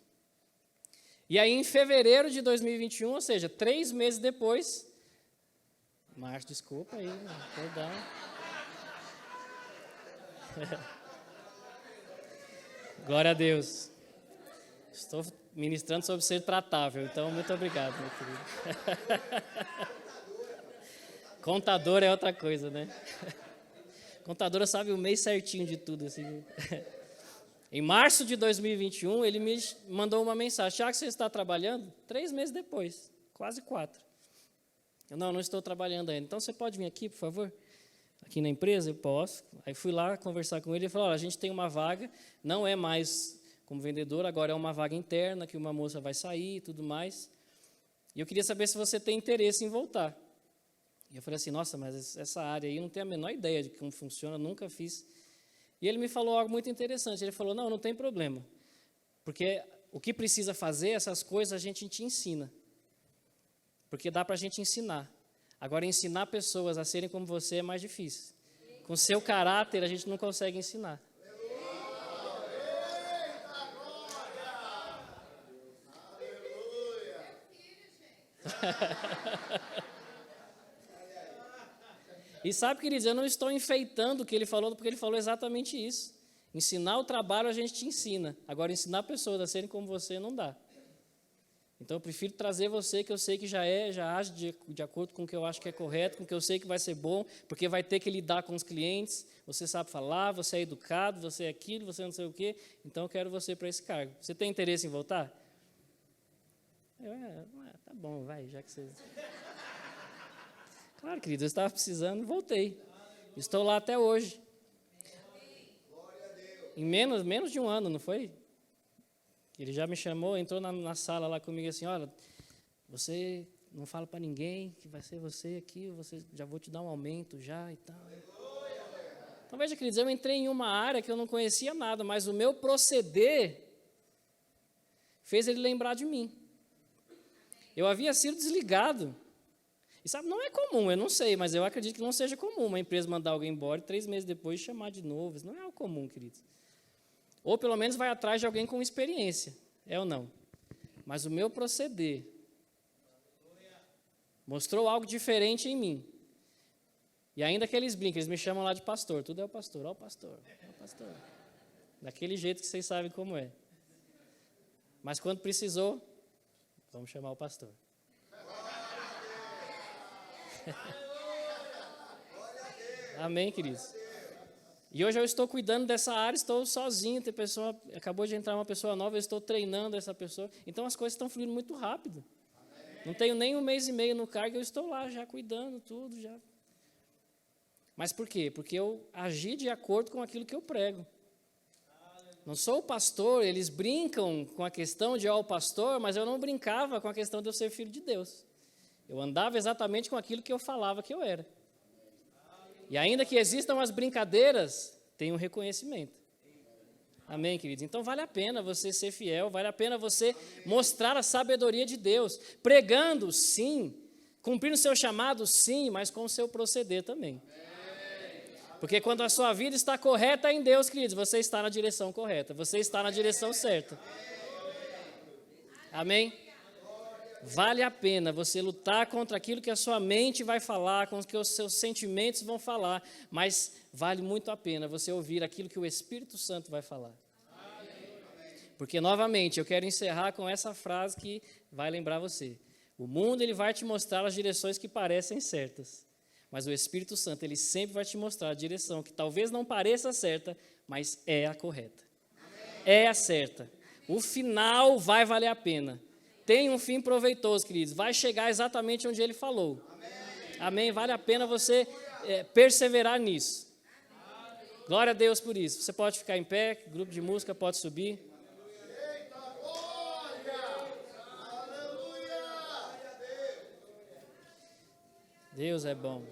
E aí, em fevereiro de 2021, ou seja, 3 meses depois... Março, desculpa aí, perdão. Glória a Deus. Estou ministrando sobre ser tratável, então muito obrigado, meu querido. Contador é outra coisa, né? Contadora sabe o mês certinho de tudo. Assim. Em março de 2021, ele me mandou uma mensagem. Tiago, você está trabalhando? 3 meses depois, quase 4. Eu não estou trabalhando ainda. Então, você pode vir aqui, por favor? Aqui na empresa? Eu posso. Aí fui lá conversar com ele e falou, olha, a gente tem uma vaga, não é mais como vendedor, agora é uma vaga interna, que uma moça vai sair e tudo mais. E eu queria saber se você tem interesse em voltar. E eu falei assim, nossa, mas essa área aí eu não tenho a menor ideia de como funciona, nunca fiz. E ele me falou algo muito interessante. Ele falou, não tem problema. Porque o que precisa fazer, essas coisas, a gente te ensina. Porque dá para a gente ensinar. Agora, ensinar pessoas a serem como você é mais difícil. Com seu caráter, a gente não consegue ensinar. E sabe, queridos, eu não estou enfeitando o que ele falou, porque ele falou exatamente isso. Ensinar o trabalho a gente te ensina. Agora, ensinar pessoas a serem como você não dá. Então, eu prefiro trazer você, que eu sei que já age de acordo com o que eu acho que é correto, com o que eu sei que vai ser bom, porque vai ter que lidar com os clientes, você sabe falar, você é educado, você é aquilo, você não sei o quê, então eu quero você para esse cargo. Você tem interesse em voltar? Tá bom, vai, já que você... Claro, querido, eu estava precisando, voltei. Estou lá até hoje. Em menos de um ano, não foi? Ele já me chamou, entrou na sala lá comigo assim, olha, você não fala para ninguém que vai ser você aqui, já vou te dar um aumento já e tal. Então, veja, queridos, eu entrei em uma área que eu não conhecia nada, mas o meu proceder fez ele lembrar de mim. Eu havia sido desligado. E sabe, não é comum, eu não sei, mas eu acredito que não seja comum uma empresa mandar alguém embora e 3 meses depois chamar de novo. Isso não é algo comum, queridos. Ou pelo menos vai atrás de alguém com experiência, é ou não? Mas o meu proceder mostrou algo diferente em mim. E ainda que eles brincam, eles me chamam lá de pastor. Tudo é o pastor, ó o pastor, ó o pastor. Daquele jeito que vocês sabem como é. Mas quando precisou, vamos chamar o pastor. Amém, queridos? E hoje eu estou cuidando dessa área, estou sozinho, acabou de entrar uma pessoa nova, eu estou treinando essa pessoa. Então as coisas estão fluindo muito rápido. Não tenho nem 1 mês e meio no cargo, eu estou lá já cuidando tudo. Já. Mas por quê? Porque eu agi de acordo com aquilo que eu prego. Não sou o pastor, eles brincam com a questão de o pastor, mas eu não brincava com a questão de eu ser filho de Deus. Eu andava exatamente com aquilo que eu falava que eu era. E ainda que existam as brincadeiras, tem um reconhecimento. Amém, queridos? Então vale a pena você ser fiel, vale a pena você mostrar a sabedoria de Deus. Pregando, sim. Cumprindo o seu chamado, sim, mas com o seu proceder também. Porque quando a sua vida está correta em Deus, queridos, você está na direção correta. Você está na direção certa. Amém? Vale a pena você lutar contra aquilo que a sua mente vai falar, com o que os seus sentimentos vão falar, mas vale muito a pena você ouvir aquilo que o Espírito Santo vai falar. Porque, novamente, eu quero encerrar com essa frase que vai lembrar você. O mundo ele vai te mostrar as direções que parecem certas, mas o Espírito Santo ele sempre vai te mostrar a direção que talvez não pareça certa, mas é a correta. É a certa. O final vai valer a pena. Tem um fim proveitoso, queridos. Vai chegar exatamente onde ele falou. Amém? Vale a pena você perseverar nisso. Glória a Deus por isso. Você pode ficar em pé, grupo de música pode subir. Deus é bom.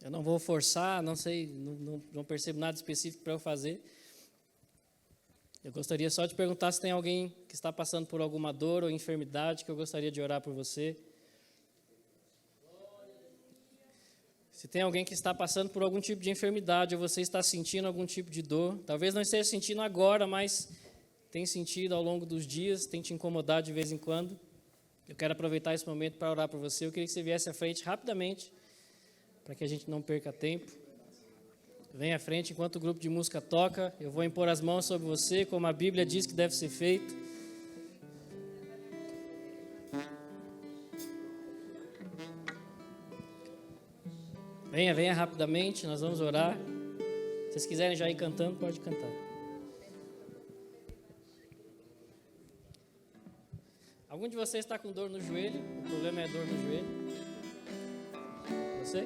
Eu não vou forçar, não sei, não percebo nada específico para eu fazer. Eu gostaria só de perguntar se tem alguém que está passando por alguma dor ou enfermidade que eu gostaria de orar por você. Se tem alguém que está passando por algum tipo de enfermidade ou você está sentindo algum tipo de dor, talvez não esteja sentindo agora, mas tem sentido ao longo dos dias, tem te incomodado de vez em quando. Eu quero aproveitar esse momento para orar por você. Eu queria que você viesse à frente rapidamente, para que a gente não perca tempo. Vem à frente enquanto o grupo de música toca. Eu vou impor as mãos sobre você, como a Bíblia diz que deve ser feito. Venha rapidamente, nós vamos orar. Se vocês quiserem já ir cantando, pode cantar. Algum de vocês está com dor no joelho? O problema é dor no joelho? Você?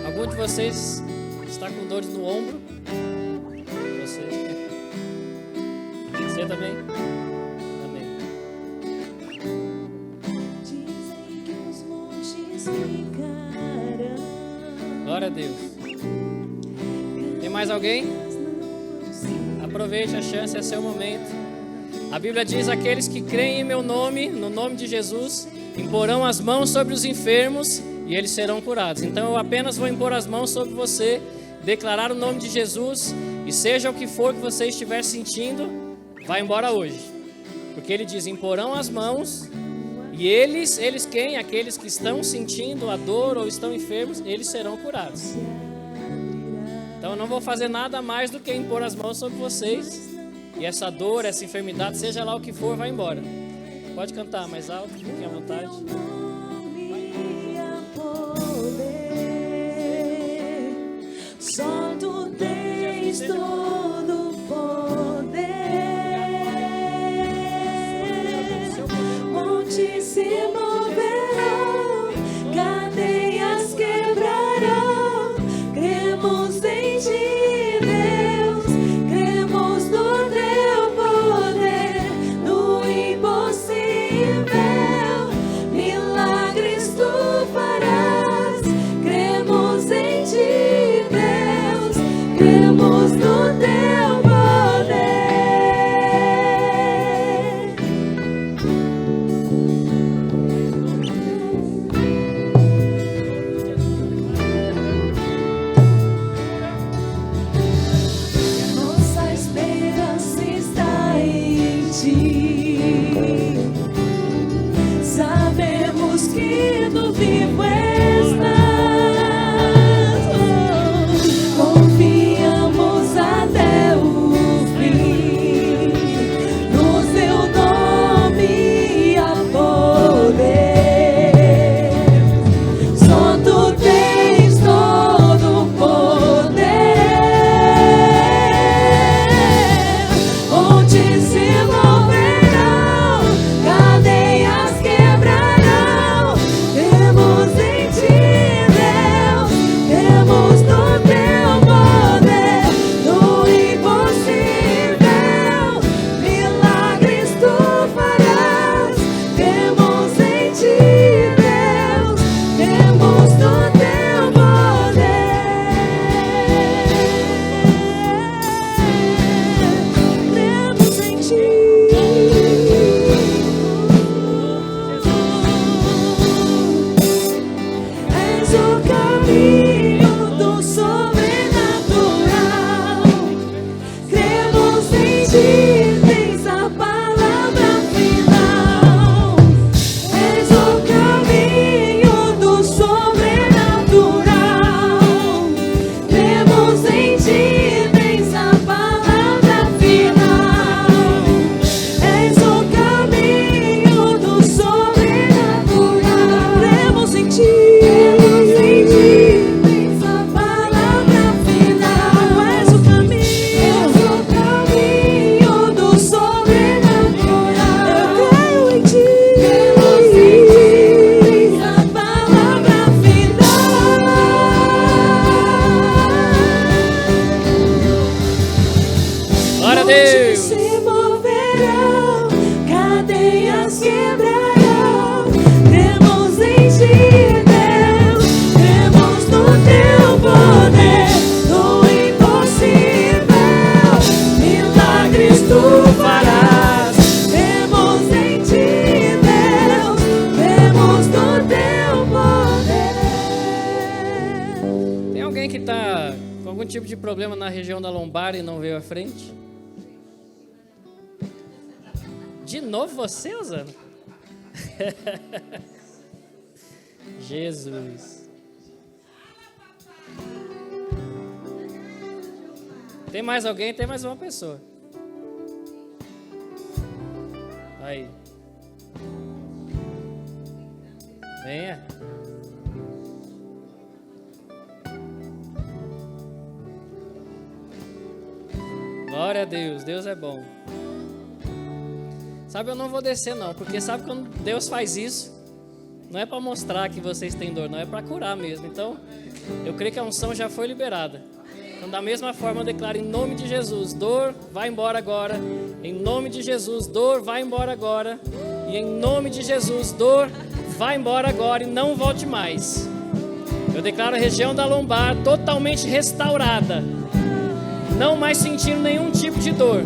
Algum de vocês está com dores no ombro? Você também? Amém. Dizem que os montes ficarão. Glória a Deus. Tem mais alguém? Aproveite a chance, é seu momento. A Bíblia diz: aqueles que creem em meu nome, no nome de Jesus, imporão as mãos sobre os enfermos e eles serão curados. Então eu apenas vou impor as mãos sobre você, declarar o nome de Jesus, e seja o que for que você estiver sentindo, vai embora hoje. Porque ele diz: imporão as mãos, e eles quem? Aqueles que estão sentindo a dor ou estão enfermos, eles serão curados. Então eu não vou fazer nada mais do que impor as mãos sobre vocês, e essa dor, essa enfermidade, seja lá o que for, vai embora. Pode cantar mais alto, fiquem à vontade. Só tu tens todo o poder. Montes se moverão, cadeias quebrarão. Cremos em ti, Deus, cremos no teu poder, no impossível, milagres tu farás. Cremos em ti, Deus, cremos no teu poder. Nossa esperança está em ti. Sabemos que no vivo estás. Confiamos até o fim. No teu nome há poder. Só tu tens todo o poder. Onde se moverão, cadeias quebrarão. Cremos em cadeias quebrarão. Cremos em ti, Deus, cremos no teu poder, no impossível, milagres tu farás. Cremos em ti, Deus, cremos no teu poder. Tem alguém que está com algum tipo de problema na região da lombar e não veio à frente? De novo você, Osana? Jesus. Tem mais alguém? Tem mais uma pessoa. Aí. Venha. Glória a Deus, Deus é bom. Sabe, eu não vou descer não, porque sabe quando Deus faz isso, não é para mostrar que vocês têm dor, não, é para curar mesmo. Então, eu creio que a unção já foi liberada. Então, da mesma forma, eu declaro em nome de Jesus, dor, vai embora agora. Em nome de Jesus, dor, vai embora agora. E em nome de Jesus, dor, vai embora agora e não volte mais. Eu declaro a região da lombar totalmente restaurada. Não mais sentindo nenhum tipo de dor.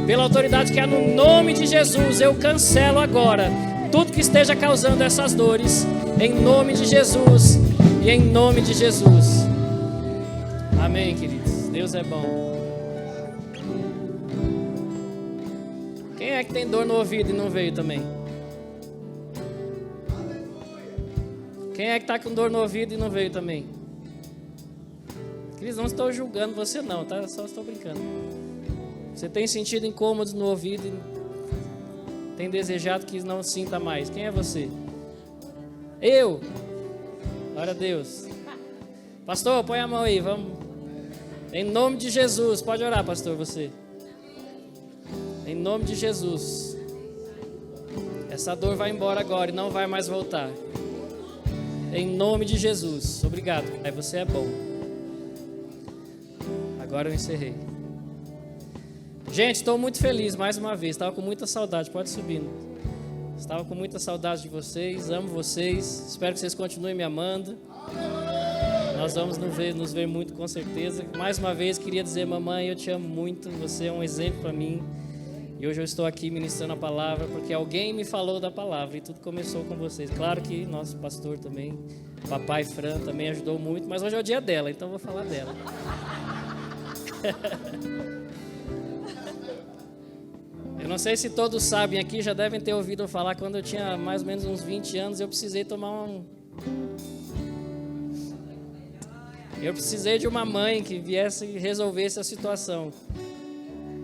Pela autoridade que há no nome de Jesus, eu cancelo agora tudo que esteja causando essas dores, em nome de Jesus e em nome de Jesus. Amém, queridos. Deus é bom. Quem é que tem dor no ouvido e não veio também? Quem é que está com dor no ouvido e não veio também? Queridos, não estou julgando você não, tá? Só estou brincando. Você tem sentido incômodos no ouvido e tem desejado que não sinta mais. Quem é você? Eu. Glória a Deus. Pastor, põe a mão aí, vamos. Em nome de Jesus, pode orar, pastor, você. Em nome de Jesus. Essa dor vai embora agora e não vai mais voltar. Em nome de Jesus. Obrigado, Pai, você é bom. Agora eu encerrei. Gente, estou muito feliz mais uma vez. Estava com muita saudade, pode subir. Estava com muita saudade de vocês, amo vocês. Espero que vocês continuem me amando. Nós vamos nos ver muito, com certeza. Mais uma vez, queria dizer, mamãe, eu te amo muito. Você é um exemplo para mim. E hoje eu estou aqui ministrando a palavra porque alguém me falou da palavra e tudo começou com vocês. Claro que nosso pastor também, papai Fran, também ajudou muito, mas hoje é o dia dela, então eu vou falar dela. Eu não sei se todos sabem aqui, já devem ter ouvido eu falar, quando eu tinha mais ou menos uns 20 anos, eu precisei de uma mãe que viesse e resolvesse a situação.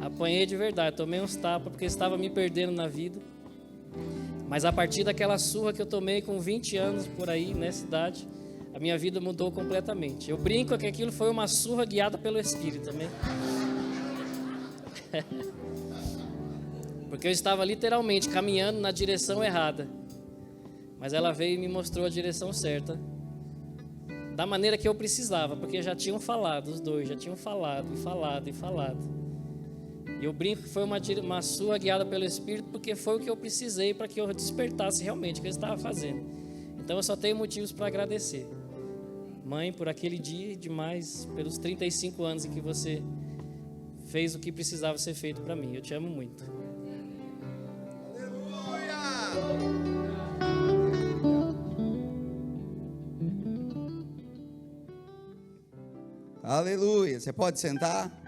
Apanhei de verdade, tomei uns tapas porque estava me perdendo na vida. Mas a partir daquela surra que eu tomei com 20 anos por aí, nessa idade, a minha vida mudou completamente. Eu brinco que aquilo foi uma surra guiada pelo Espírito também. Porque eu estava literalmente caminhando na direção errada. Mas ela veio e me mostrou a direção certa. Da maneira que eu precisava, porque já tinham falado, os dois já tinham falado e falado e falado. E eu brinco que foi uma surra guiada pelo Espírito, porque foi o que eu precisei para que eu despertasse realmente o que eu estava fazendo. Então eu só tenho motivos para agradecer. Mãe, por aquele dia e demais, pelos 35 anos em que você fez o que precisava ser feito para mim. Eu te amo muito. Aleluia. Você pode sentar?